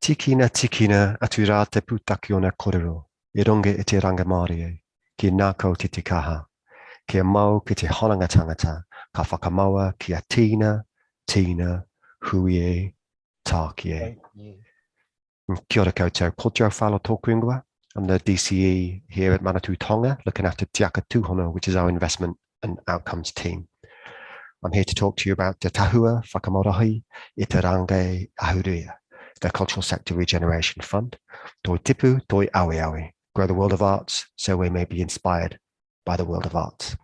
Tikina atu rā te pūtaki o na korero, I runga I te ranga Māori e, ki nākau te kaha, kia mau ki te honanga tangata, ka whakamaua kia tīna, hui e, tāki e. Kia ora koutou, ko Joe Whalo tōku ingoa. I'm the DCE here at Manatū Tonga, looking after Te Tūhono, which is our investment and outcomes team. I'm here to talk to you about Te Tahua Whakamarohi I te Rāngai Ahurea, the Cultural Sector Regeneration Fund. Toi tipu, toi awe awe. Grow the world of arts so we may be inspired by the world of arts.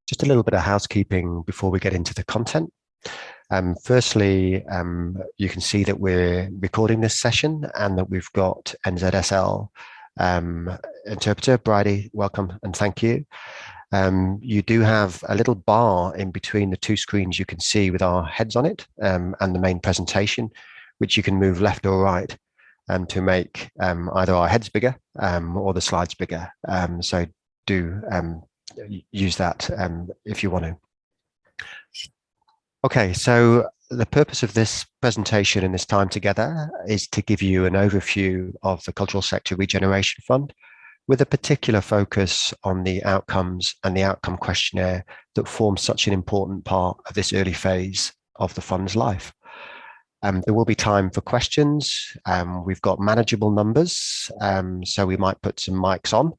Just a little bit of housekeeping before we get into the content. Firstly, you can see that we're recording this session and that we've got NZSL interpreter. Bridie, welcome and thank you. You do have a little bar in between the two screens you can see with our heads on it and the main presentation, which you can move left or right to make either our heads bigger or the slides bigger. So do use that if you want to. Okay, so the purpose of this presentation and this time together is to give you an overview of the Cultural Sector Regeneration Fund with a particular focus on the outcomes and the outcome questionnaire that form such an important part of this early phase of the fund's life. There will be time for questions. We've got manageable numbers, so we might put some mics on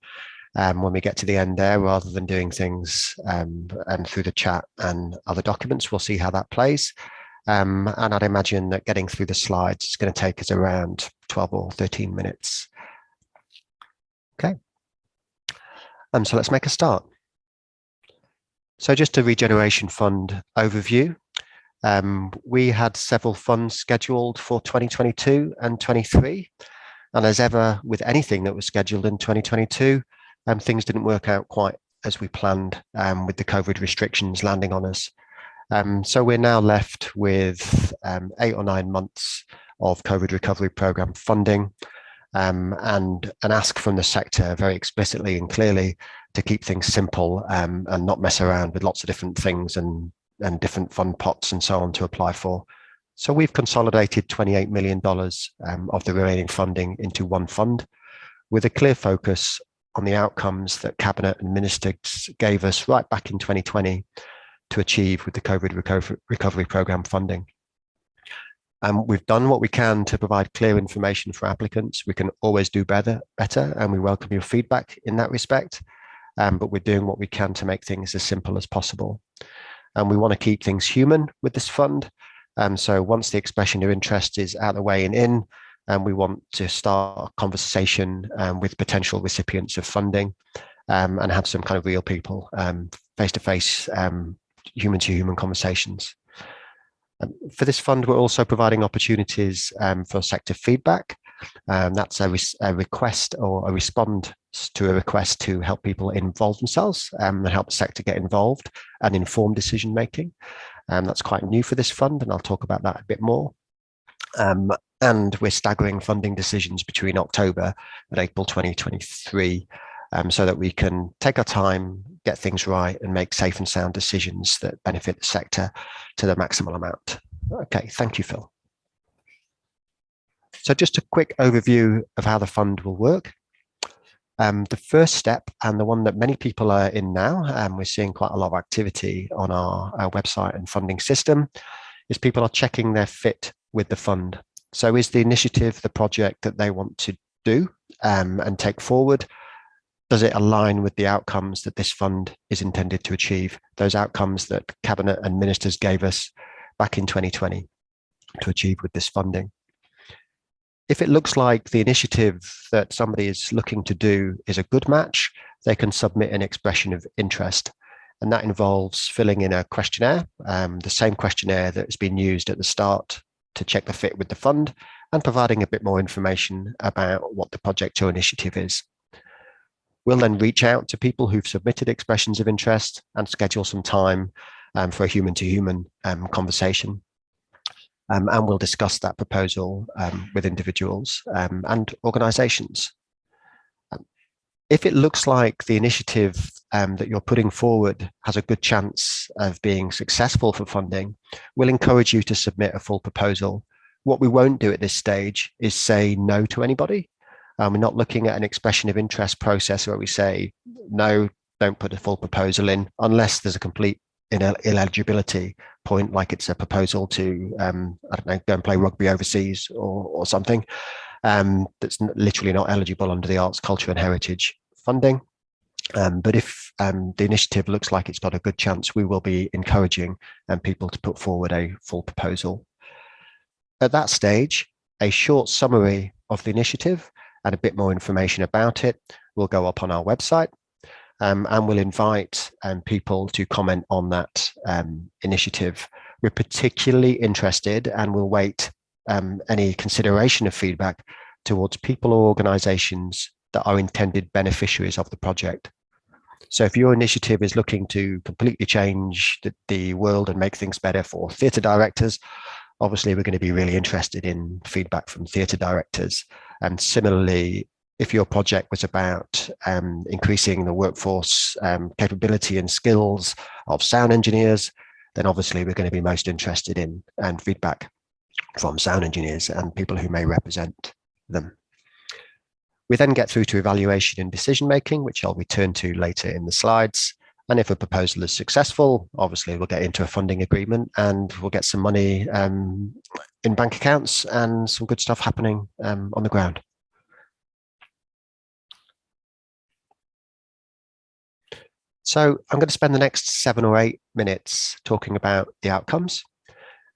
when we get to the end there, rather than doing things and through the chat and other documents. We'll see how that plays. And I'd imagine that getting through the slides is going to take us around 12 or 13 minutes. Okay. So let's make a start. So just a Regeneration Fund overview. We had several funds scheduled for 2022 and 23. And as ever with anything that was scheduled in 2022, things didn't work out quite as we planned with the COVID restrictions landing on us. So we're now left with 8 or 9 months of COVID recovery program funding and an ask from the sector very explicitly and clearly to keep things simple and not mess around with lots of different things and different fund pots and so on to apply for. So we've consolidated $28 million of the remaining funding into one fund with a clear focus on the outcomes that Cabinet and Ministers gave us right back in 2020 to achieve with the COVID recovery program funding. We've done what we can to provide clear information for applicants. We can always do better, and we welcome your feedback in that respect. But we're doing what we can to make things as simple as possible. And we want to keep things human with this fund. So once the expression of interest is out of the way and in, we want to start a conversation with potential recipients of funding and have some kind of real people, face-to-face, human-to-human conversations. For this fund, we're also providing opportunities for sector feedback. That's a request or a response to a request to help people involve themselves and help the sector get involved and inform decision-making. That's quite new for this fund, and I'll talk about that a bit more. And we're staggering funding decisions between October and April 2023 so that we can take our time, get things right and make safe and sound decisions that benefit the sector to the maximal amount. Okay, thank you, Phil. So just a quick overview of how the fund will work. The first step, and the one that many people are in now, and we're seeing quite a lot of activity on our website and funding system, is people are checking their fit with the fund. So is the initiative, the project that they want to do and take forward, does it align with the outcomes that this fund is intended to achieve, those outcomes that Cabinet and Ministers gave us back in 2020 to achieve with this funding? If it looks like the initiative that somebody is looking to do is a good match, they can submit an expression of interest. And that involves filling in a questionnaire, the same questionnaire that has been used at the start to check the fit with the fund, and providing a bit more information about what the project or initiative is. We'll then reach out to people who've submitted expressions of interest and schedule some time for a human-to-human conversation. And we'll discuss that proposal with individuals and organisations. If it looks like the initiative that you're putting forward has a good chance of being successful for funding, we'll encourage you to submit a full proposal What we won't do at this stage is say no to anybody. We're not looking at an expression of interest process where we say, no, don't put a full proposal in unless there's a complete ineligibility point, like it's a proposal to, I don't know, go and play rugby overseas or something that's literally not eligible under the Arts, Culture and Heritage funding. But if the initiative looks like it's got a good chance, we will be encouraging people to put forward a full proposal. At that stage, a short summary of the initiative and a bit more information about it will go up on our website, and we'll invite people to comment on that initiative. We're particularly interested, and we'll wait any consideration of feedback towards people or organisations that are intended beneficiaries of the project. So if your initiative is looking to completely change the world and make things better for theatre directors, obviously we're going to be really interested in feedback from theatre directors. And similarly, if your project was about increasing the workforce capability and skills of sound engineers, then obviously we're going to be most interested in feedback from sound engineers and people who may represent them. We then get through to evaluation and decision making, which I'll return to later in the slides. And if a proposal is successful, obviously we'll get into a funding agreement and we'll get some money in bank accounts and some good stuff happening on the ground. So I'm going to spend the next 7 or 8 minutes talking about the outcomes.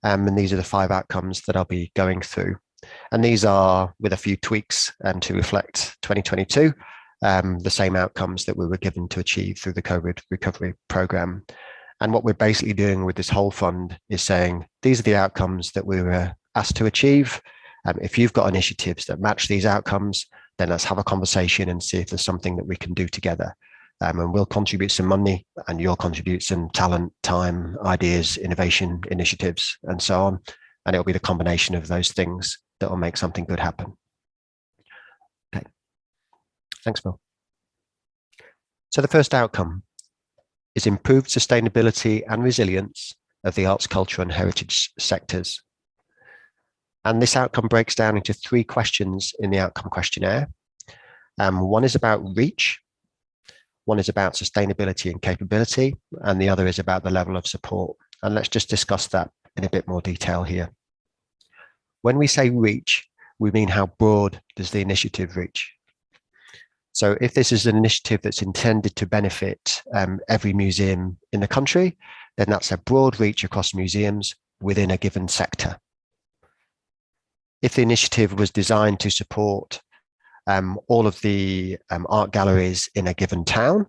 And these are the 5 outcomes that I'll be going through. And these are, with a few tweaks to reflect 2022, the same outcomes that we were given to achieve through the COVID recovery program. And what we're basically doing with this whole fund is saying, these are the outcomes that we were asked to achieve. If you've got initiatives that match these outcomes, then let's have a conversation and see if there's something that we can do together. And we'll contribute some money and you'll contribute some talent, time, ideas, innovation, initiatives, and so on. And it'll be the combination of those things that will make something good happen. Okay, thanks, Bill. So the first outcome is improved sustainability and resilience of the arts, culture and heritage sectors. And this outcome breaks down into 3 questions in the outcome questionnaire. One is about reach, one is about sustainability and capability, and the other is about the level of support. And let's just discuss that in a bit more detail here. When we say reach, we mean how broad does the initiative reach? So if this is an initiative that's intended to benefit every museum in the country, then that's a broad reach across museums within a given sector. If the initiative was designed to support all of the art galleries in a given town,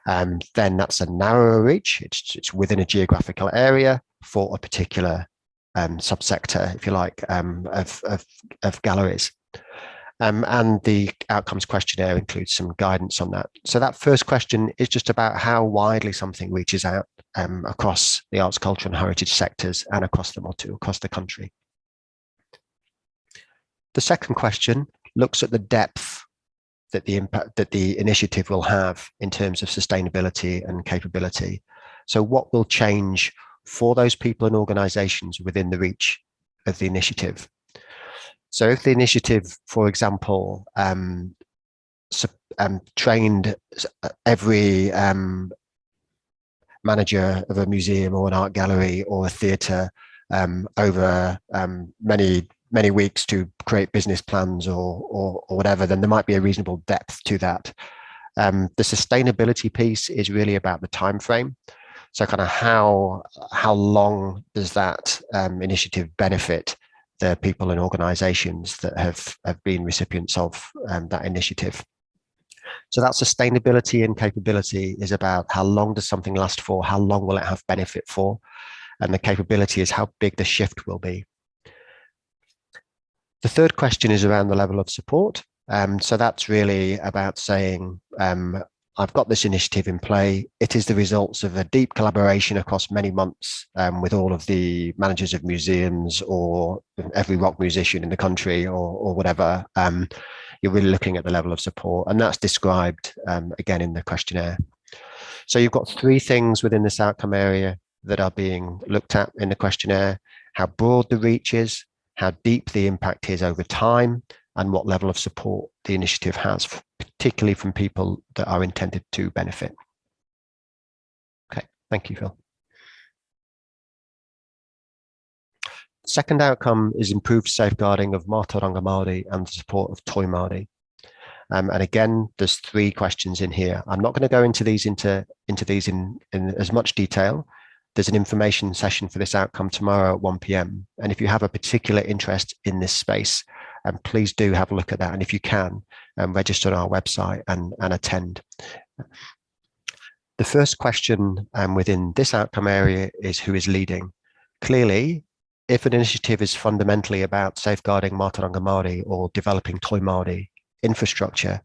then that's a narrower reach. It's within a geographical area for a particular subsector, if you like, of galleries. And the outcomes questionnaire includes some guidance on that. So that first question is just about how widely something reaches out across the arts, culture and heritage sectors and across the country. The second question looks at the depth that the impact that the initiative will have in terms of sustainability and capability. So what will change for those people and organizations within the reach of the initiative? So if the initiative, for example, trained every manager of a museum or an art gallery or a theatre over many weeks to create business plans or whatever, then there might be a reasonable depth to that. The sustainability piece is really about the time frame. So kind of how long does that initiative benefit the people and organizations that have been recipients of that initiative? So that sustainability and capability is about how long does something last for, how long will it have benefit for, and the capability is how big the shift will be. The third question is around the level of support. So that's really about saying, I've got this initiative in play. It is the results of a deep collaboration across many months with all of the managers of museums or every rock musician in the country or whatever. You're really looking at the level of support, and that's described again in the questionnaire. So you've got 3 things within this outcome area that are being looked at in the questionnaire: how broad the reach is, how deep the impact is over time, and what level of support the initiative has, particularly from people that are intended to benefit. Okay, thank you, Phil. Second outcome is improved safeguarding of Mātauranga Māori and the support of Toi Māori. And again, there's 3 questions in here. I'm not going to go into these in as much detail. There's an information session for this outcome tomorrow at 1 p.m. And if you have a particular interest in this space, please do have a look at that. And if you can, register on our website and attend. The first question within this outcome area is who is leading. Clearly, if an initiative is fundamentally about safeguarding Mātauranga Māori or developing Toi Māori infrastructure,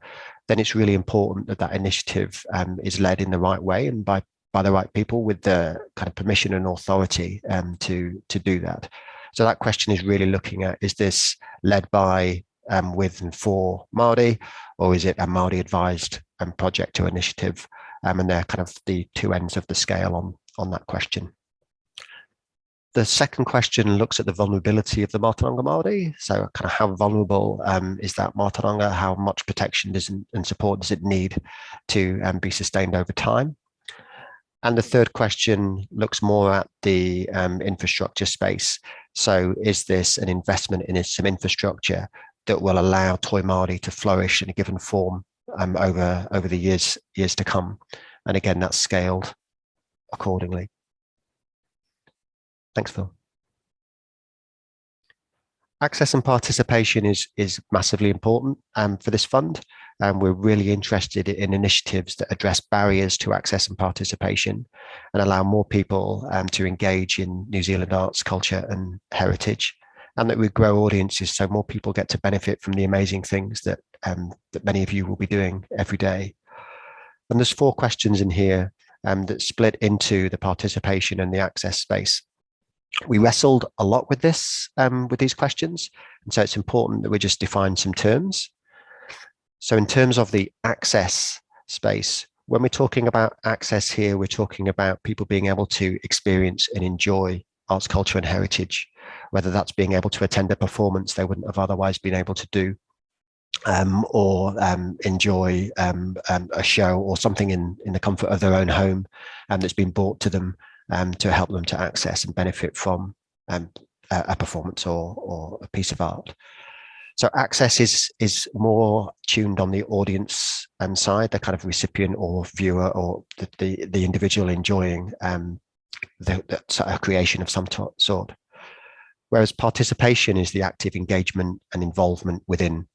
then it's really important that that initiative is led in the right way and by the right people with the kind of permission and authority to do that. So that question is really looking at, is this led by, with and for Māori, or is it a Māori advised project or initiative? And they're kind of the 2 ends of the scale on that question. The second question looks at the vulnerability of the Mātauranga Māori. So kind of how vulnerable is that Mātauranga? How much protection and support does it need to be sustained over time? And the third question looks more at the infrastructure space. So is this an investment in some infrastructure that will allow Toi Māori to flourish in a given form over the years to come? And again, that's scaled accordingly. Thanks, Phil. Access and participation is massively important for this fund. We're really interested in initiatives that address barriers to access and participation and allow more people to engage in New Zealand arts, culture and heritage, and that we grow audiences so more people get to benefit from the amazing things that many of you will be doing every day. And there's 4 questions in here that split into the participation and the access space. We wrestled a lot with this, with these questions, and so it's important that we just define some terms. So in terms of the access space, when we're talking about access here, we're talking about people being able to experience and enjoy arts, culture and heritage, whether that's being able to attend a performance they wouldn't have otherwise been able to do, or enjoy a show or something in the comfort of their own home that's been brought to them to help them to access and benefit from a performance or a piece of art. So access is more tuned on the audience side, the kind of recipient or viewer or the individual enjoying a creation of some sort. Whereas participation is the active engagement and involvement within.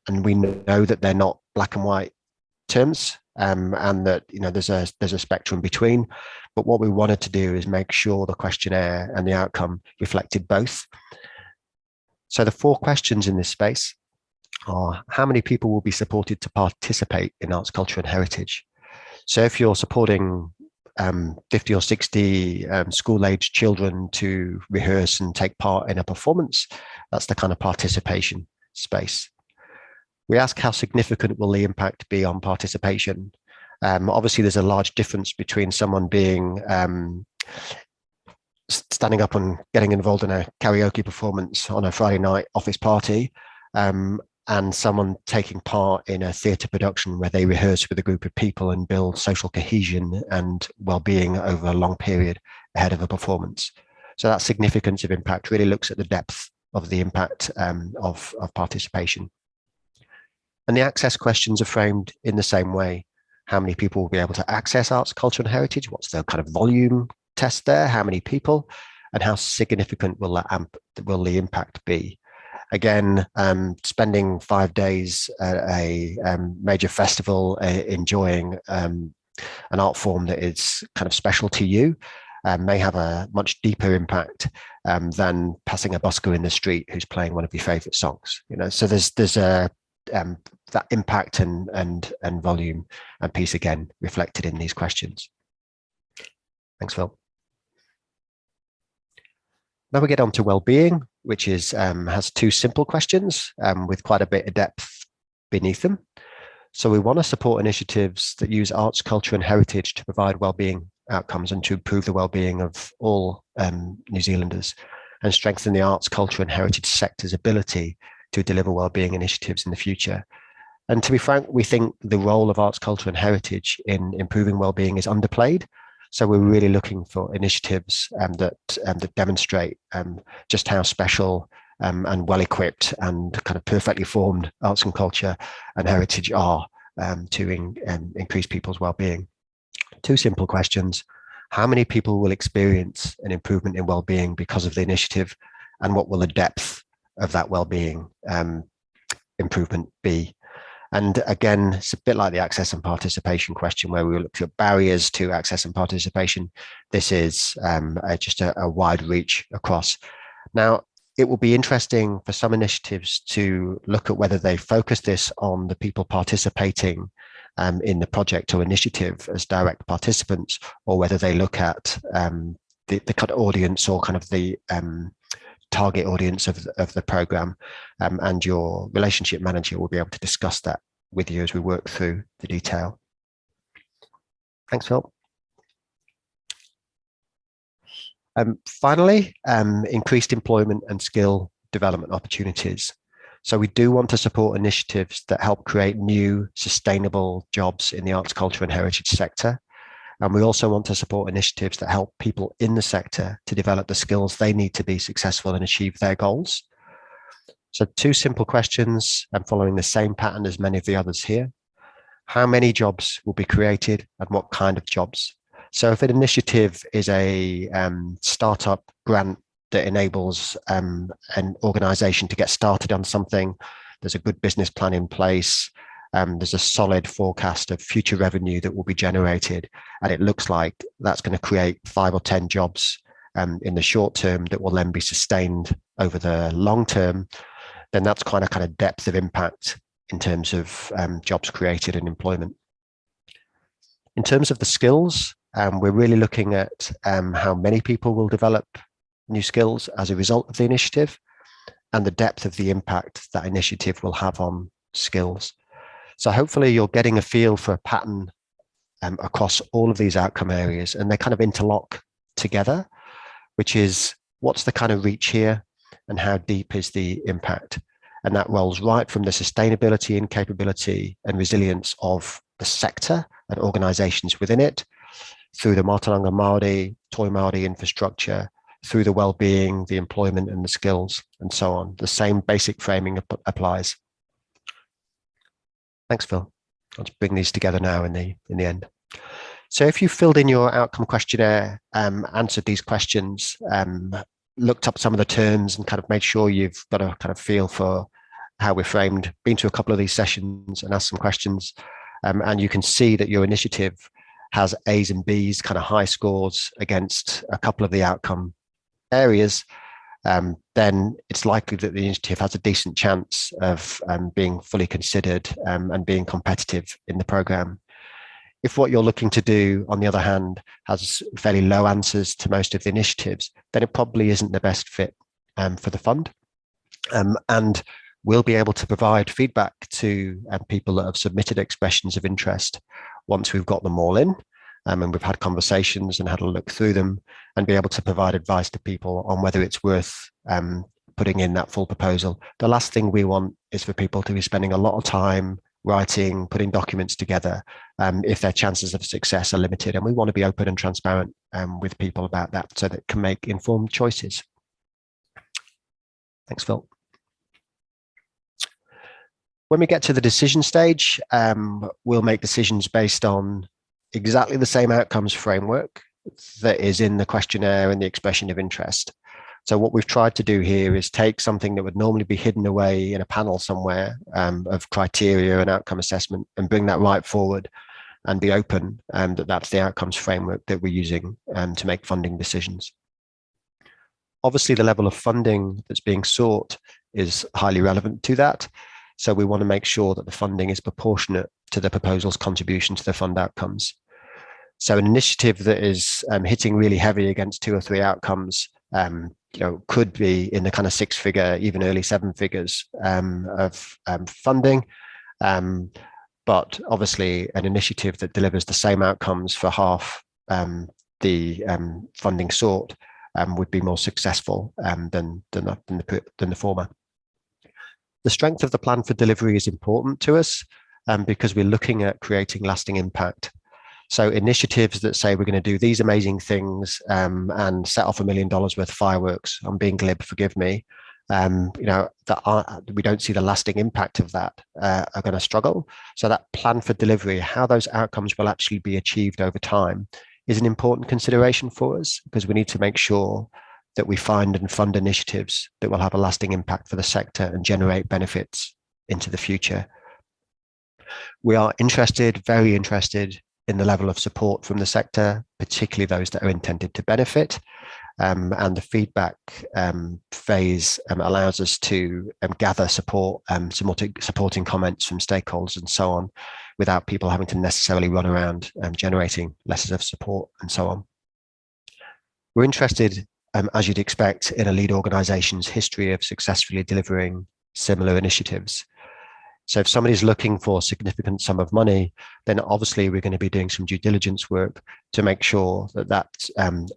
And we know that they're not black and white terms, and that there's a spectrum between. But what we wanted to do is make sure the questionnaire and the outcome reflected both. So the 4 questions in this space are: how many people will be supported to participate in arts, culture and heritage? So if you're supporting 50 or 60 school-aged children to rehearse and take part in a performance, that's the kind of participation space. We ask how significant will the impact be on participation. Obviously, there's a large difference between someone being standing up and getting involved in a karaoke performance on a Friday night office party, and someone taking part in a theatre production where they rehearse with a group of people and build social cohesion and well-being over a long period ahead of a performance. So that significance of impact really looks at the depth of the impact of participation. And the access questions are framed in the same way. How many people will be able to access arts, culture and heritage? What's the kind of volume test there? How many people? And how significant will the impact be? Again, spending 5 days at a major festival enjoying an art form that is kind of special to you may have a much deeper impact than passing a busker in the street who's playing one of your favorite songs. So there's a that impact and volume and piece again reflected in these questions. Thanks, Phil. Now we get on to well-being, which is has 2 simple questions with quite a bit of depth beneath them. So we want to support initiatives that use arts, culture and heritage to provide well-being outcomes and to improve the well-being of all New Zealanders. and strengthen the arts, culture and heritage sector's ability to deliver wellbeing initiatives in the future. And to be frank, we think the role of arts, culture and heritage in improving wellbeing is underplayed. So we're really looking for initiatives that demonstrate just how special and well-equipped and kind of perfectly formed arts and culture and heritage are to increase people's well-being. Two simple questions. How many people will experience an improvement in well-being because of the initiative, and what will the depth of that well-being improvement be? And again, it's a bit like the access and participation question where we looked at barriers to access and participation. This is just a wide reach across. Now, it will be interesting for some initiatives to look at whether they focus this on the people participating in the project or initiative as direct participants, or whether they look at the kind of audience or kind of the target audience of the program, and your relationship manager will be able to discuss that with you as we work through the detail. Thanks, Phil. Finally, increased employment and skill development opportunities. So we do want to support initiatives that help create new sustainable jobs in the arts, culture and heritage sector. And we also want to support initiatives that help people in the sector to develop the skills they need to be successful and achieve their goals. So two simple questions, and following the same pattern as many of the others here. How many jobs will be created and what kind of jobs? So if an initiative is a startup grant that enables an organization to get started on something, there's a good business plan in place, there's a solid forecast of future revenue that will be generated, and it looks like that's going to create 5 or 10 jobs in the short term that will then be sustained over the long term, then that's quite a kind of depth of impact in terms of jobs created and employment. In terms of the skills, we're really looking at how many people will develop new skills as a result of the initiative, and the depth of the impact that initiative will have on skills. So hopefully you're getting a feel for a pattern across all of these outcome areas, and they kind of interlock together, which is what's the kind of reach here and how deep is the impact? And that rolls right from the sustainability and capability and resilience of the sector and organizations within it, through the Mātauranga Māori, Toi Māori infrastructure, through the well-being, the employment and the skills, and so on. The same basic framing applies. Thanks, Phil. I'll just bring these together now in the end. So if you filled in your outcome questionnaire, answered these questions, looked up some of the terms and kind of made sure you've got a kind of feel for how we're framed, been to a couple of these sessions and asked some questions, and you can see that your initiative has A's and B's, kind of high scores against a couple of the outcome areas, then it's likely that the initiative has a decent chance of being fully considered and being competitive in the programme. If what you're looking to do, on the other hand, has fairly low answers to most of the initiatives, then it probably isn't the best fit for the fund. And we'll be able to provide feedback to people that have submitted expressions of interest once we've got them all in. And we've had conversations and had a look through them, and be able to provide advice to people on whether it's worth putting in that full proposal. The last thing we want is for people to be spending a lot of time writing, putting documents together, if their chances of success are limited. And we want to be open and transparent with people about that, so that they can make informed choices. Thanks, Phil. When we get to the decision stage, we'll make decisions based on exactly the same outcomes framework that is in the questionnaire and the expression of interest. So what we've tried to do here is take something that would normally be hidden away in a panel somewhere of criteria and outcome assessment, and bring that right forward and be open, and that's the outcomes framework that we're using to make funding decisions. Obviously, the level of funding that's being sought is highly relevant to that. So we want to make sure that the funding is proportionate to the proposal's contribution to the fund outcomes. So an initiative that is hitting really heavy against 2 or 3 outcomes, could be in the kind of 6-figure, even early 7 figures of funding. But obviously, an initiative that delivers the same outcomes for half the funding sought would be more successful than the former. The strength of the plan for delivery is important to us because we're looking at creating lasting impact. So initiatives that say we're going to do these amazing things and set off $1 million worth of fireworks, I'm being glib, forgive me, we don't see the lasting impact of that are going to struggle. So that plan for delivery, how those outcomes will actually be achieved over time, is an important consideration for us, because we need to make sure that we find and fund initiatives that will have a lasting impact for the sector and generate benefits into the future. We are very interested in the level of support from the sector, particularly those that are intended to benefit. And the feedback phase allows us to gather supporting comments from stakeholders and so on, without people having to necessarily run around generating letters of support and so on. We're interested, as you'd expect, in a lead organisation's history of successfully delivering similar initiatives. So if somebody's looking for a significant sum of money, then obviously we're going to be doing some due diligence work to make sure that that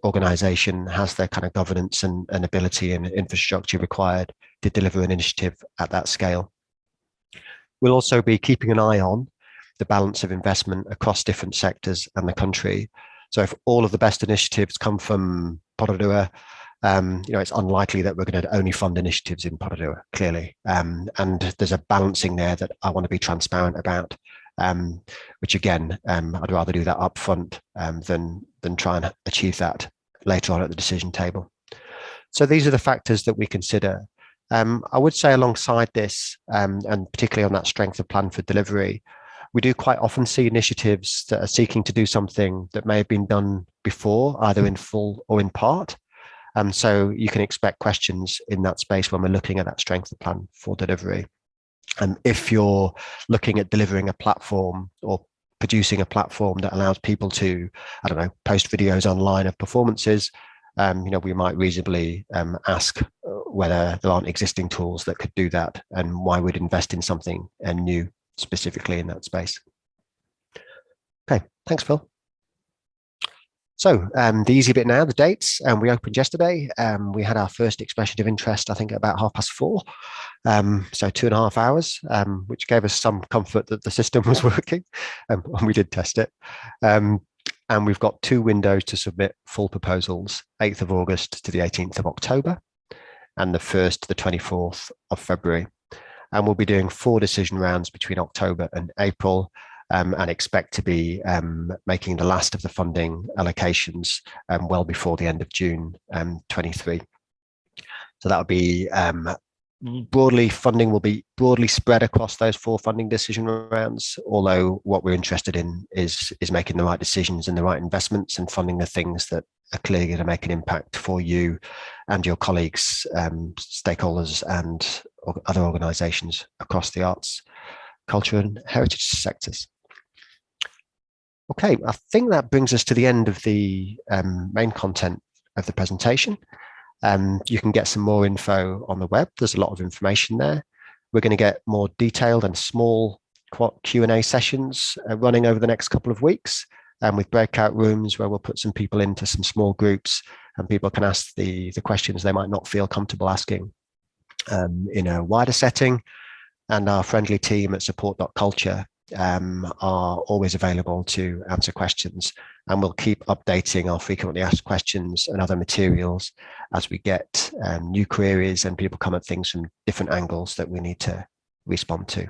organisation has the kind of governance and ability and infrastructure required to deliver an initiative at that scale. We'll also be keeping an eye on the balance of investment across different sectors and the country. So if all of the best initiatives come from Porirua, it's unlikely that we're going to only fund initiatives in Porirua, clearly. And there's a balancing there that I want to be transparent about, which again, I'd rather do that upfront than try and achieve that later on at the decision table. So these are the factors that we consider. I would say alongside this, and particularly on that strength of plan for delivery, we do quite often see initiatives that are seeking to do something that may have been done before, either in full or in part. So you can expect questions in that space when we're looking at that strength of plan for delivery. And if you're looking at delivering a platform or producing a platform that allows people to, post videos online of performances, we might reasonably ask whether there aren't existing tools that could do that, and why we'd invest in something new specifically in that space. Okay, thanks, Phil. So the easy bit now, the dates. We opened yesterday. We had our first expression of interest, I think, at about 4:30. So 2.5 hours, which gave us some comfort that the system was working. And we did test it. And we've got 2 windows to submit full proposals, 8th of August to the 18th of October, and the 1st to the 24th of February. And we'll be doing 4 decision rounds between October and April. And expect to be making the last of the funding allocations well before the end of June 23. So that'll be funding will be broadly spread across those 4 funding decision rounds, although what we're interested in is making the right decisions and the right investments and funding the things that are clearly going to make an impact for you and your colleagues, stakeholders and other organisations across the arts, culture and heritage sectors. Okay, I think that brings us to the end of the main content of the presentation. You can get some more info on the web. There's a lot of information there. We're going to get more detailed and small Q&A sessions running over the next couple of weeks, with breakout rooms where we'll put some people into some small groups and people can ask the questions they might not feel comfortable asking in a wider setting. And our friendly team at support.culture are always available to answer questions, and we'll keep updating our frequently asked questions and other materials as we get new queries and people come at things from different angles that we need to respond to.